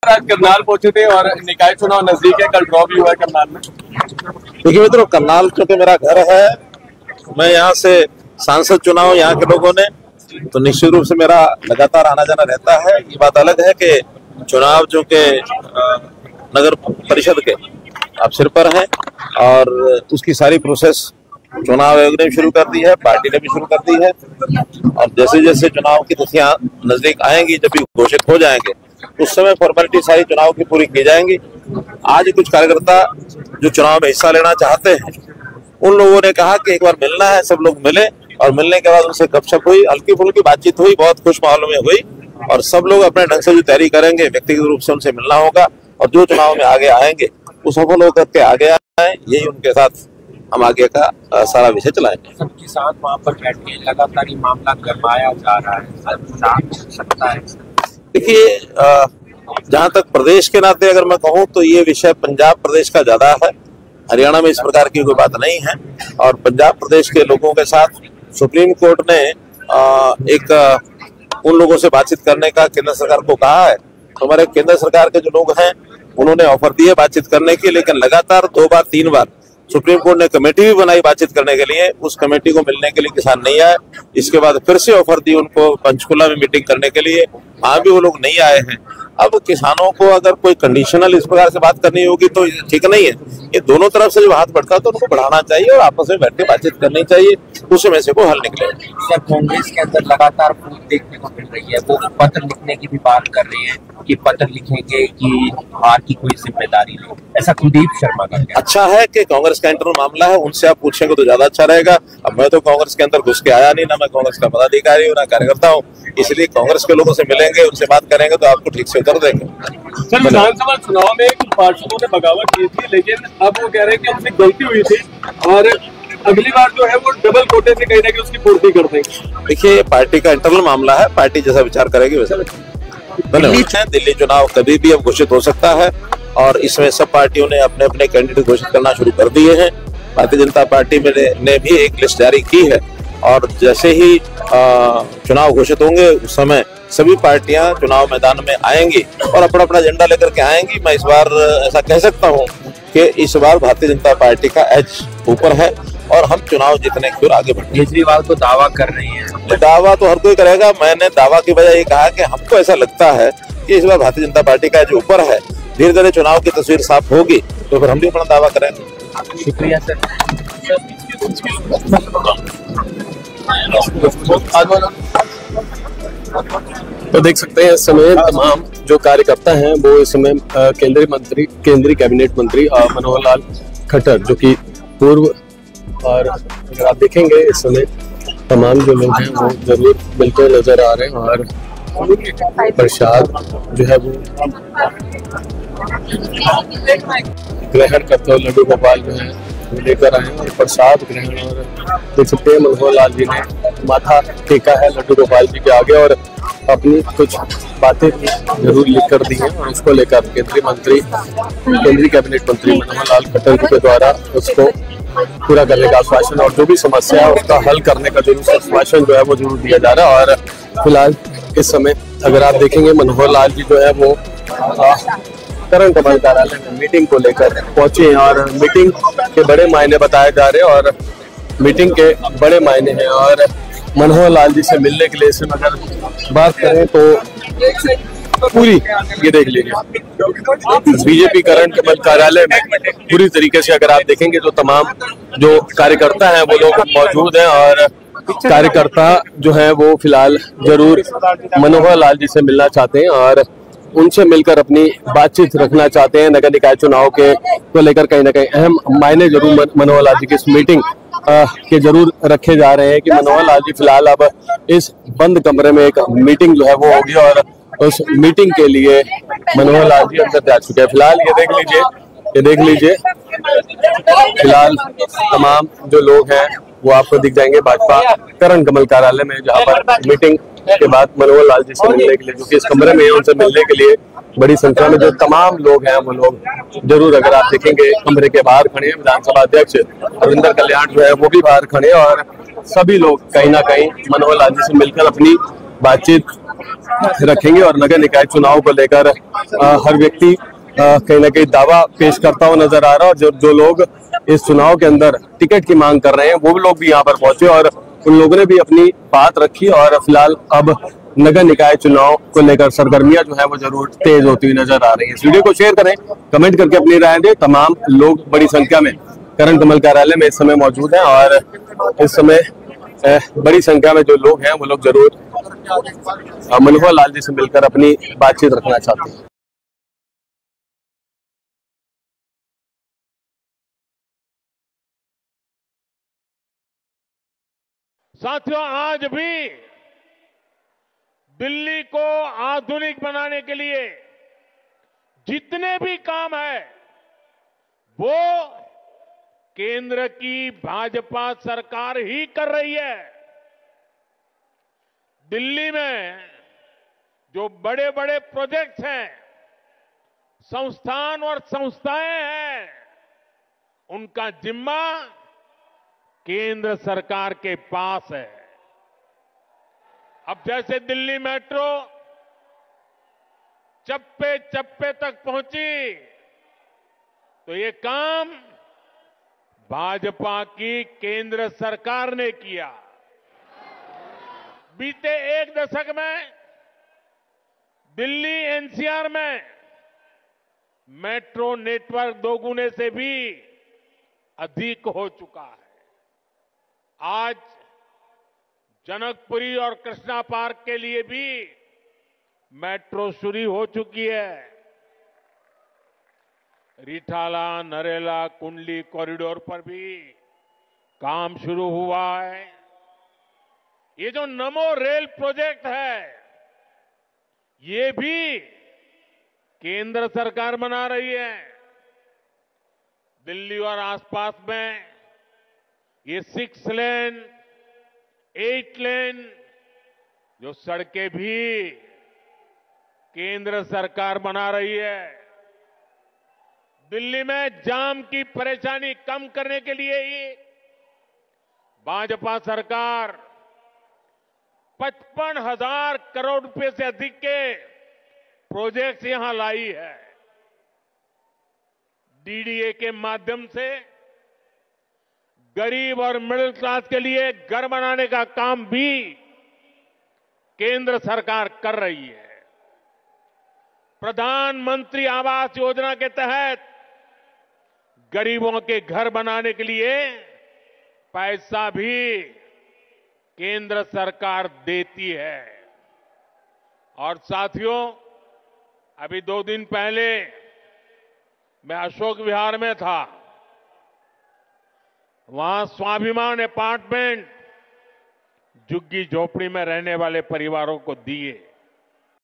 मित्र आज करनाल पहुंचे थे और निकाय चुनाव नजदीक है, कल ड्रॉ भी हुआ है करनाल में। देखिए मित्रों, करनाल चूंकि मेरा घर है, मैं यहाँ से सांसद चुना हूं यहाँ के लोगों ने, तो निश्चित रूप से मेरा लगातार आना जाना रहता है। ये बात अलग है कि चुनाव जो के नगर परिषद के अब सिर पर है और उसकी सारी प्रोसेस चुनाव आयोग ने शुरू कर दी है, पार्टी ने भी शुरू कर दी है। और जैसे जैसे चुनाव की तिथियां नजदीक आएंगी, जब भी घोषित हो जाएंगे, उस समय फॉर्मेलिटी सारी चुनाव की पूरी की जाएंगी। आज कुछ कार्यकर्ता जो चुनाव में हिस्सा लेना चाहते हैं, उन लोगों ने कहा कि एक बार मिलना है, सब लोग मिले और मिलने के बाद उनसे गपशप हुई, हल्की फुल्की बातचीत हुई, बहुत खुश माहौल में हुई। और सब लोग अपने ढंग से जो तैयारी करेंगे, व्यक्तिगत रूप से उनसे मिलना होगा और जो चुनाव में आगे आएंगे वो सफल होकर के आगे आए, यही उनके साथ हम आगे का सारा विषय चलाएंगे। सबके साथ वहाँ पर बैठ के लगातार ये मामला गरमाया जा रहा है। देखिए, जहाँ तक प्रदेश के नाते अगर मैं कहूँ तो ये विषय पंजाब प्रदेश का ज्यादा है। हरियाणा में इस प्रकार की कोई बात नहीं है। और पंजाब प्रदेश के लोगों के साथ सुप्रीम कोर्ट ने उन लोगों से बातचीत करने का केंद्र सरकार को कहा है। तो हमारे केंद्र सरकार के जो लोग हैं उन्होंने ऑफर दिए बातचीत करने की, लेकिन लगातार 2 बार 3 बार सुप्रीम कोर्ट ने कमेटी भी बनाई बातचीत करने के लिए। उस कमेटी को मिलने के लिए किसान नहीं आए। इसके बाद फिर से ऑफर दी उनको पंचकुला में मीटिंग करने के लिए, वहां भी वो लोग नहीं आए हैं। अब किसानों को अगर कोई कंडीशनल इस प्रकार से बात करनी होगी तो ठीक नहीं है। ये दोनों तरफ से जो हाथ बढ़ता है तो उनको बढ़ाना चाहिए और आपस में बैठ के बातचीत करनी चाहिए, उसमें से को हल निकले। सर, कांग्रेस के अंदर लगातार फूट देखने को मिल रही है, वो पत्र लिखने की भी बात कर रही है कि पत्र लिखेंगे कि हार की कोई जिम्मेदारी लो, ऐसा कुलदीप शर्मा का कहना। अच्छा है कि कांग्रेस का इंटरनल मामला है, उनसे आप पूछेंगे तो ज्यादा अच्छा रहेगा। अब मैं तो कांग्रेस के अंदर घुस के आया नहीं, ना मैं कांग्रेस का पदाधिकारी हूँ ना कार्यकर्ता हूँ, इसलिए कांग्रेस के लोगों से मिलेंगे, उनसे बात करेंगे तो आपको ठीक से उत्तर देंगे। सर, विधानसभा चुनाव में कुछ पार्षदों ने बगावत की थी, लेकिन अब वो कह रहे हैं कि उनसे गलती हुई थी और अगली बार जो है वो डबल कोटे से कहीं ना कहीं उसकी पूर्ति कर देंगे। देखिए, पार्टी का इंटरनल मामला है, पार्टी जैसा विचार करेगी वैसा। दिल्ली चुनाव कभी भी अब घोषित हो सकता है और इसमें सब पार्टियों ने अपने अपने कैंडिडेट घोषित करना शुरू कर दिए हैं। भारतीय जनता पार्टी ने भी एक लिस्ट जारी की है और जैसे ही चुनाव घोषित होंगे उस समय सभी पार्टियां चुनाव मैदान में आएंगी और अपना अपना एजेंडा लेकर के आएंगी। मैं इस बार ऐसा कह सकता हूं कि इस बार भारतीय जनता पार्टी का एज ऊपर है और हम चुनाव जीतने की ओर आगे बढ़ेंगे। केजरीवाल तो दावा कर रही है। दावा तो हर कोई करेगा, मैंने दावा की वजह ये कहा कि हमको ऐसा लगता है कि इस बार भारतीय जनता पार्टी का एज ऊपर है। धीरे धीरे चुनाव की तस्वीर साफ होगी तो फिर हम भी अपना दावा करेंगे। शुक्रिया सर। तो देख सकते हैं इस समय तमाम जो कार्यकर्ता हैं वो इस समय केंद्रीय कैबिनेट मंत्री मनोहर लाल खट्टर, जो कि पूर्व, और अगर आप देखेंगे इस समय तमाम जो लोग हैं वो जरूर मिलते नजर आ रहे हैं और प्रसाद जो है वो ग्रहण करते हुए लड्डू गोपाल जो है लेकर आए और प्रसाद ग्रहण, और देख सकते हैं मनोहर लाल जी ने माथा टेका है लड्डू गोपाल जी के आगे और अपनी कुछ बातें भी जरूर लिख कर दी हैं और उसको लेकर केंद्रीय कैबिनेट मंत्री मनोहर लाल खट्टर जी के द्वारा उसको पूरा करने का आश्वासन और जो भी समस्या है उसका हल करने का जरूर आश्वासन जो है वो जरूर दिया जा रहा है। और फिलहाल इस समय अगर आप देखेंगे मनोहर लाल जी जो है वो करण कमल कार्यालय में मीटिंग को लेकर पहुंचे हैं और मीटिंग के बड़े मायने बताए जा रहे हैं और मीटिंग के बड़े मायने हैं। और मनोहर लाल जी से मिलने के लिए इसमें अगर बात करें तो पूरी ये देख लीजिए बीजेपी करण कमल कार्यालय में पूरी तरीके से अगर आप देखेंगे तो तमाम जो कार्यकर्ता हैं वो लोग मौजूद हैं और कार्यकर्ता जो है वो फिलहाल जरूर मनोहर लाल जी से मिलना चाहते हैं और उनसे मिलकर अपनी बातचीत रखना चाहते हैं। नगर निकाय चुनाव के को लेकर कहीं ना कहीं अहम मायने जरूर मनोहर लाल जी की इस मीटिंग के जरूर रखे जा रहे हैं कि मनोहर लाल जी फिलहाल अब इस बंद कमरे में एक मीटिंग जो है वो होगी और उस मीटिंग के लिए मनोहर लाल जी अंदर जा चुके हैं। फिलहाल ये देख लीजिए फिलहाल तमाम जो लोग हैं वो आपको दिख जाएंगे भाजपा करण कमल कार्यालय में, जहाँ पर मीटिंग के बाद मनोहर लाल जी से मिलने के लिए, जो कि इस कमरे में है, उनसे मिलने के लिए बड़ी संख्या में जो तमाम लोग हैं वो लोग जरूर अगर आप देखेंगे कमरे के बाहर खड़े हैं। विधानसभा अध्यक्ष रविंद्र कल्याण जो है वो भी बाहर खड़े हैं और सभी लोग कहीं ना कहीं मनोहर लाल जी से मिलकर अपनी बातचीत रखेंगे और नगर निकाय चुनाव को लेकर हर व्यक्ति कहीं ना कहीं दावा पेश करता हुआ नजर आ रहा है। और जो लोग इस चुनाव के अंदर टिकट की मांग कर रहे हैं वो लोग भी यहाँ पर पहुंचे और उन लोगों ने भी अपनी बात रखी। और फिलहाल अब नगर निकाय चुनाव को लेकर सरगर्मियां जो है वो जरूर तेज होती हुई नजर आ रही है। इस वीडियो को शेयर करें, कमेंट करके अपनी राय दें। तमाम लोग बड़ी संख्या में करण कमल कार्यालय में इस समय मौजूद हैं और इस समय बड़ी संख्या में जो लोग हैं वो लोग जरूर मनोहर लाल जी से मिलकर अपनी बातचीत रखना चाहते हैं। साथियों, आज भी दिल्ली को आधुनिक बनाने के लिए जितने भी काम है वो केंद्र की भाजपा सरकार ही कर रही है। दिल्ली में जो बड़े बड़े प्रोजेक्ट्स हैं, संस्थान और संस्थाएं हैं, उनका जिम्मा केंद्र सरकार के पास है। अब जैसे दिल्ली मेट्रो चप्पे चप्पे तक पहुंची तो ये काम भाजपा की केंद्र सरकार ने किया। बीते एक दशक में दिल्ली एनसीआर में मेट्रो नेटवर्क दोगुने से भी अधिक हो चुका है। आज जनकपुरी और कृष्णा पार्क के लिए भी मेट्रो शुरू हो चुकी है। रिठाला, नरेला, कुंडली कॉरिडोर पर भी काम शुरू हुआ है। ये जो नमो रेल प्रोजेक्ट है, ये भी केंद्र सरकार बना रही है। दिल्ली और आसपास में ये 6 लेन, 8 लेन जो सड़कें भी केंद्र सरकार बना रही है। दिल्ली में जाम की परेशानी कम करने के लिए ही भाजपा सरकार 55,000 करोड़ रुपए से अधिक के प्रोजेक्ट्स यहां लाई है। डीडीए के माध्यम से गरीब और मिडिल क्लास के लिए घर बनाने का काम भी केंद्र सरकार कर रही है। प्रधानमंत्री आवास योजना के तहत गरीबों के घर बनाने के लिए पैसा भी केंद्र सरकार देती है। और साथियों, अभी 2 दिन पहले मैं अशोक विहार में था। वहां स्वाभिमान अपार्टमेंट झुग्गी झोपड़ी में रहने वाले परिवारों को दिए।